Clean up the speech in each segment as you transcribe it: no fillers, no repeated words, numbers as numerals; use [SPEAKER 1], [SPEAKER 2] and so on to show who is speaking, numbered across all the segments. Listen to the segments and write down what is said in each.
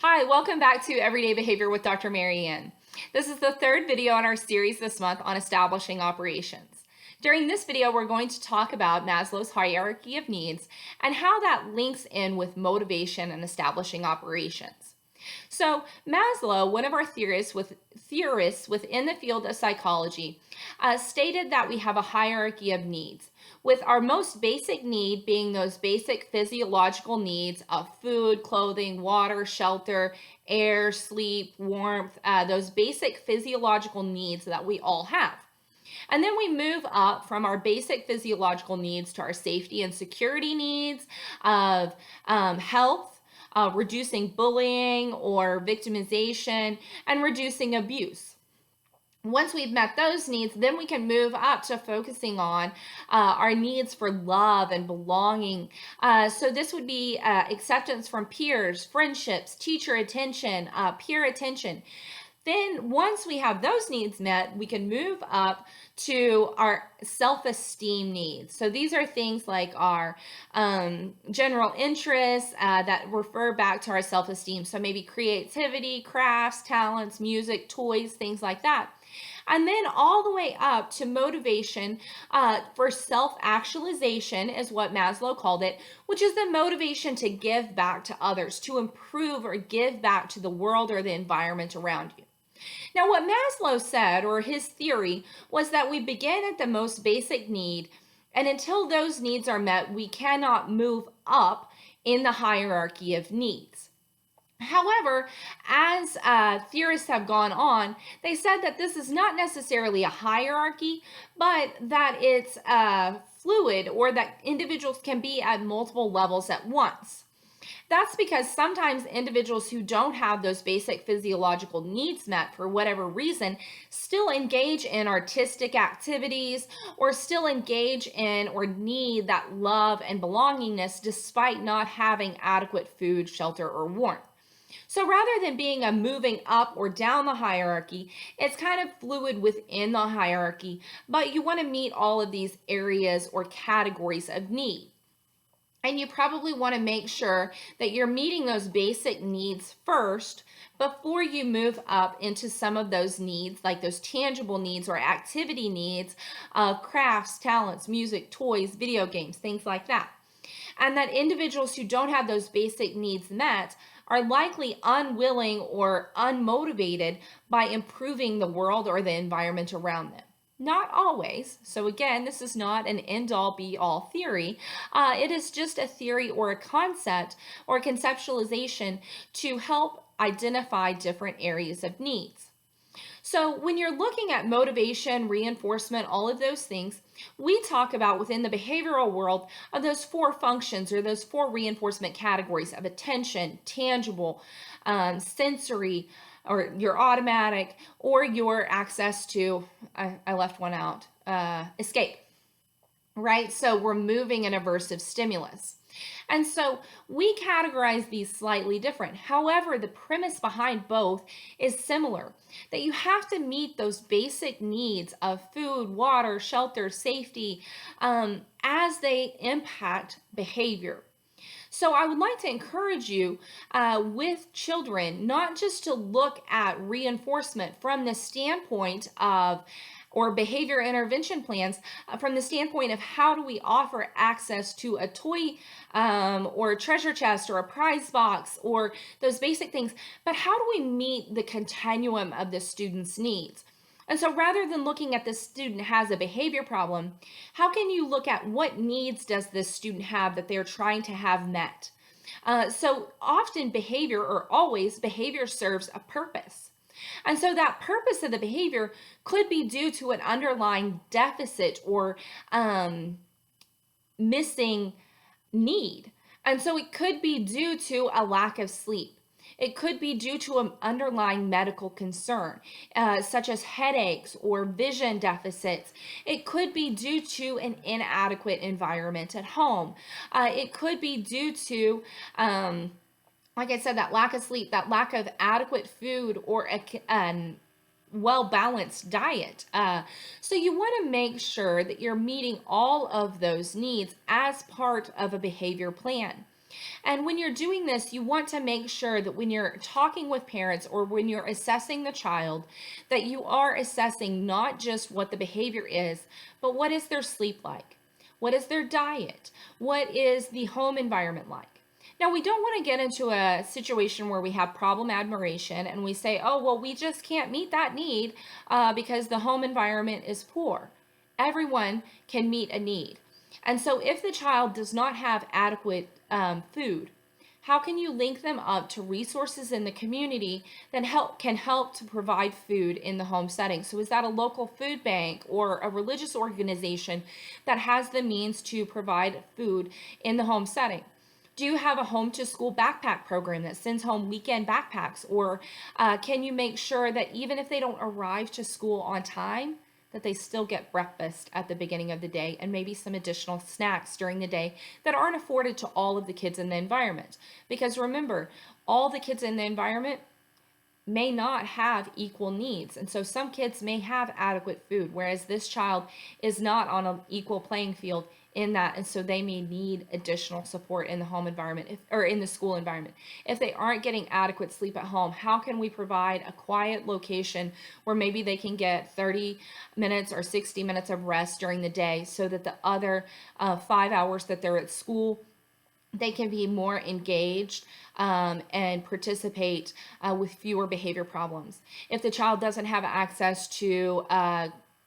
[SPEAKER 1] Hi, welcome back to Everyday Behavior with Dr. Mary Ann. This is the third video in our series this month on establishing operations. During this video, we're going to talk about Maslow's hierarchy of needs and how that links in with motivation and establishing operations. So Maslow, one of our theorists within the field of psychology, stated that we have a hierarchy of needs, with our most basic need being those basic physiological needs of food, clothing, water, shelter, air, sleep, warmth, those basic physiological needs that we all have. And then we move up from our basic physiological needs to our safety and security needs of health, reducing bullying or victimization, and reducing abuse. Once we've met those needs, then we can move up to focusing on our needs for love and belonging. So this would be acceptance from peers, friendships, teacher attention, peer attention. Then once we have those needs met, we can move up to our self-esteem needs. So these are things like our general interests that refer back to our self-esteem. So maybe creativity, crafts, talents, music, toys, things like that. And then all the way up to motivation for self-actualization is what Maslow called it, which is the motivation to give back to others, to improve or give back to the world or the environment around you. Now, what Maslow said, or his theory, was that we begin at the most basic need, and until those needs are met, we cannot move up in the hierarchy of needs. However, as theorists have gone on, they said that this is not necessarily a hierarchy, but that it's fluid, or that individuals can be at multiple levels at once. That's because sometimes individuals who don't have those basic physiological needs met for whatever reason still engage in artistic activities or still engage in or need that love and belongingness despite not having adequate food, shelter, or warmth. So rather than being a moving up or down the hierarchy, it's kind of fluid within the hierarchy, but you want to meet all of these areas or categories of need. And you probably want to make sure that you're meeting those basic needs first before you move up into some of those needs, like those tangible needs or activity needs of crafts, talents, music, toys, video games, things like that. And that individuals who don't have those basic needs met are likely unwilling or unmotivated by improving the world or the environment around them. Not always. So again, this is not an end-all be-all theory. It is just a theory or a concept or a conceptualization to help identify different areas of needs. So when you're looking at motivation, reinforcement, all of those things, we talk about within the behavioral world of those four functions or those four reinforcement categories of attention, tangible, sensory, or your automatic, or your access to, I left one out, escape, right? So removing an aversive stimulus. And so we categorize these slightly different. However, the premise behind both is similar, that you have to meet those basic needs of food, water, shelter, safety, as they impact behavior. So I would like to encourage you with children not just to look at reinforcement from the standpoint of or behavior intervention plans from the standpoint of how do we offer access to a toy or a treasure chest or a prize box or those basic things, but how do we meet the continuum of the student's needs? And so rather than looking at the student has a behavior problem, how can you look at what needs does this student have that they're trying to have met? So often behavior, or always, behavior serves a purpose. And so that purpose of the behavior could be due to an underlying deficit or missing need. And so it could be due to a lack of sleep. It could be due to an underlying medical concern, such as headaches or vision deficits. It could be due to an inadequate environment at home. It could be due to, like I said, that lack of sleep, that lack of adequate food, or a well-balanced diet. So you want to make sure that you're meeting all of those needs as part of a behavior plan. And when you're doing this, you want to make sure that when you're talking with parents or when you're assessing the child, that you are assessing not just what the behavior is, but what is their sleep like? What is their diet? What is the home environment like? Now, we don't want to get into a situation where we have problem admiration and we say, oh, well, we just can't meet that need because the home environment is poor. Everyone can meet a need. And so if the child does not have adequate food, how can you link them up to resources in the community that can help to provide food in the home setting? So is that a local food bank or a religious organization that has the means to provide food in the home setting? Do you have a home to school backpack program that sends home weekend backpacks? Or can you make sure that even if they don't arrive to school on time, that they still get breakfast at the beginning of the day and maybe some additional snacks during the day that aren't afforded to all of the kids in the environment? Because remember, all the kids in the environment may not have equal needs. And so some kids may have adequate food, whereas this child is not on an equal playing field in that. And so they may need additional support in the home environment or in the school environment. If they aren't getting adequate sleep at home, how can we provide a quiet location where maybe they can get 30 minutes or 60 minutes of rest during the day so that the other 5 hours that they're at school, they can be more engaged and participate with fewer behavior problems. If the child doesn't have access to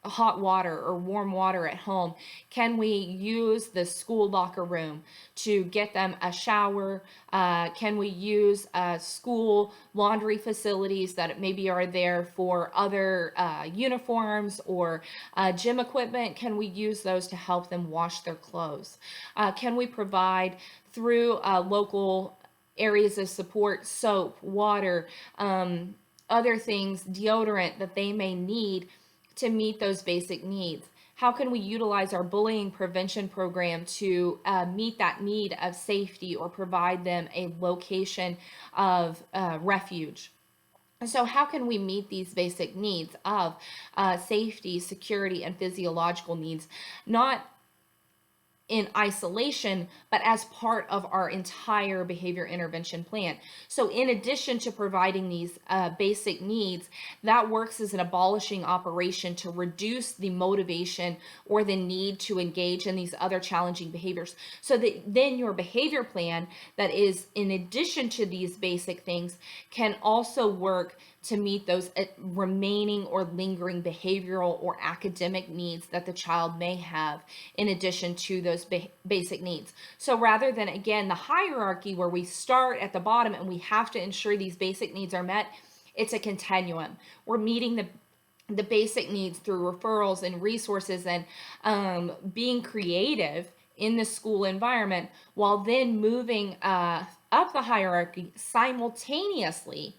[SPEAKER 1] hot water or warm water at home, can we use the school locker room to get them a shower? Can we use school laundry facilities that maybe are there for other uniforms or gym equipment? Can we use those to help them wash their clothes? Can we provide through local areas of support, soap, water, other things, deodorant that they may need to meet those basic needs? How can we utilize our bullying prevention program to meet that need of safety or provide them a location of refuge? So how can we meet these basic needs of safety, security, and physiological needs, not in isolation, but as part of our entire behavior intervention plan? So in addition to providing these basic needs, that works as an abolishing operation to reduce the motivation or the need to engage in these other challenging behaviors. So that then your behavior plan that is in addition to these basic things can also work to meet those remaining or lingering behavioral or academic needs that the child may have in addition to those basic needs. So rather than, again, the hierarchy where we start at the bottom and we have to ensure these basic needs are met, it's a continuum. We're meeting the basic needs through referrals and resources and being creative in the school environment, while then moving up the hierarchy simultaneously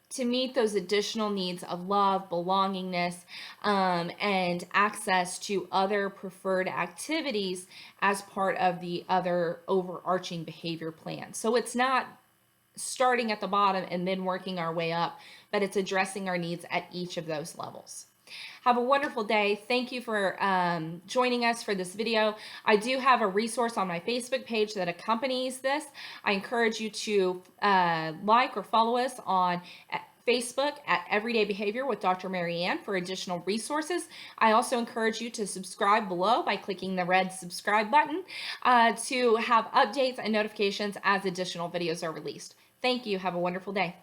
[SPEAKER 1] to meet those additional needs of love, belongingness, and access to other preferred activities as part of the other overarching behavior plan. So it's not starting at the bottom and then working our way up, but it's addressing our needs at each of those levels. Have a wonderful day. Thank you for joining us for this video. I do have a resource on my Facebook page that accompanies this. I encourage you to like or follow us on Facebook at Everyday Behavior with Dr. Mary Ann for additional resources. I also encourage you to subscribe below by clicking the red subscribe button to have updates and notifications as additional videos are released. Thank you. Have a wonderful day.